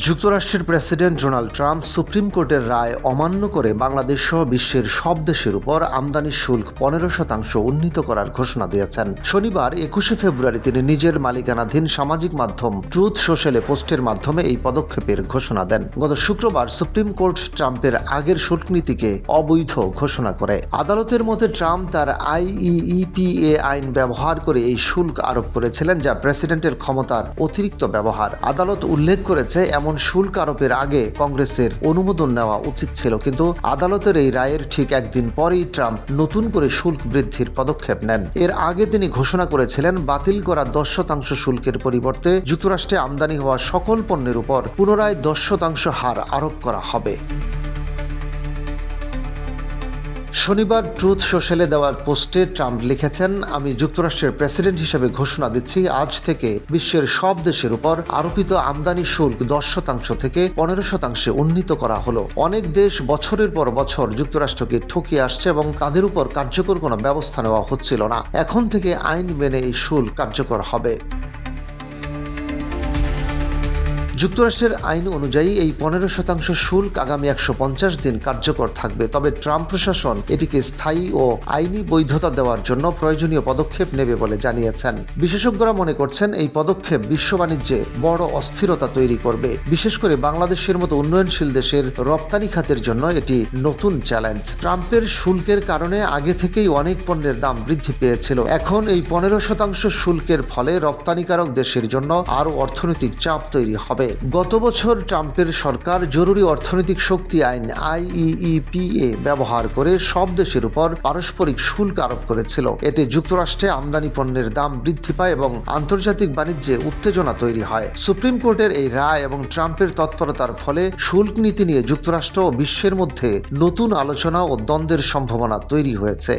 যুক্তরাষ্ট্রের president Donald Trump supreme কোর্টের রায় অমান্য করে বাংলাদেশ সহ বিশ্বের সব দেশের উপর আমদানি শুল্ক 15% উন্নীত করার ঘোষণা দিয়েছেন। শনিবার 21 ফেব্রুয়ারি তিনি নিজের মালিকানাধীন সামাজিক মাধ্যম ট্রুথ সোশ্যালে পোস্টের মাধ্যমে এই পদক্ষেপের ঘোষণা দেন। গত শুক্রবার সুপ্রিম কোর্ট ট্রাম্পের আগের শুল্ক নীতিকে অবৈধ ঘোষণা করে। আদালতের মতে ট্রাম্প তার IEEPA আইন ব্যবহার করে এই শুল্ক আরোপ করেছিলেন, যা প্রেসিডেন্টের ক্ষমতার অতিরিক্ত ব্যবহার। আদালত উল্লেখ করেছে এমন শুল্ক আরোপের আগে কংগ্রেসের অনুমোদন নেওয়া উচিত ছিল, কিন্তু আদালতের এই রায়ের ঠিক একদিন পরেই ট্রাম্প নতুন করে শুল্ক বৃদ্ধির পদক্ষেপ নেন। এর আগে তিনি ঘোষণা করেছিলেন বাতিল করা 10% শুল্কের পরিবর্তে যুক্তরাষ্ট্রে আমদানি হওয়া সকল পণ্যের উপর পুনরায় 10% হার আরোপ করা হবে। শনিবার ট্রুথ সোশ্যালে দেওয়ার পোস্টে ট্রাম্প লিখেছেন, আমি যুক্তরাষ্ট্রের প্রেসিডেন্ট হিসেবে ঘোষণা দিচ্ছি, আজ থেকে বিশ্বের সব দেশের উপর আরোপিত আমদানি শুল্ক 10% থেকে 15% উন্নীত করা হলো। অনেক দেশ বছরের পর বছর যুক্তরাষ্ট্রকে ঠকিয়ে আসছে এবং তাদের উপর কার্যকর কোনো ব্যবস্থা নেওয়া হচ্ছিল না। এখন থেকে আইন মেনে এই শুল্ক কার্যকর হবে। যুক্তরাষ্ট্রের আইন অনুযায়ী এই 15% শুল্ক আগামী 150 দিন কার্যকর থাকবে। তবে ট্রাম্প প্রশাসন এটিকে স্থায়ী ও আইনি বৈধতা দেওয়ার জন্য প্রয়োজনীয় পদক্ষেপ নেবে বলে জানিয়েছেন। বিশেষজ্ঞরা মনে করছেন এই পদক্ষেপ বিশ্ব বাণিজ্যে বড় অস্থিরতা তৈরি করবে। বিশেষ করে বাংলাদেশের মতো উন্নয়নশীল দেশের রপ্তানি খাতের জন্য এটি নতুন চ্যালেঞ্জ। ট্রাম্পের শুল্কের কারণে আগে থেকেই অনেক পণ্যের দাম বৃদ্ধি পেয়েছিল। এখন এই 15% শুল্কের ফলে রপ্তানিকারক দেশের জন্য আরও অর্থনৈতিক চাপ তৈরি হবে। গত বছর ট্রাম্পের সরকার জরুরি অর্থনৈতিক শক্তি আইন IEEPA ব্যবহার করে সব দেশের উপর পারস্পরিক শুল্ক আরোপ করেছিল। এতে যুক্তরাষ্ট্রে আমদানি পণ্যের দাম বৃদ্ধি পায় এবং আন্তর্জাতিক বাণিজ্যে উত্তেজনা তৈরি হয়। সুপ্রিম কোর্টের এই রায় এবং ট্রাম্পের তৎপরতার ফলে শুল্ক নীতি নিয়ে যুক্তরাষ্ট্র ও বিশ্বের মধ্যে নতুন আলোচনা ও দ্বন্দ্বের সম্ভাবনা তৈরি হয়েছে।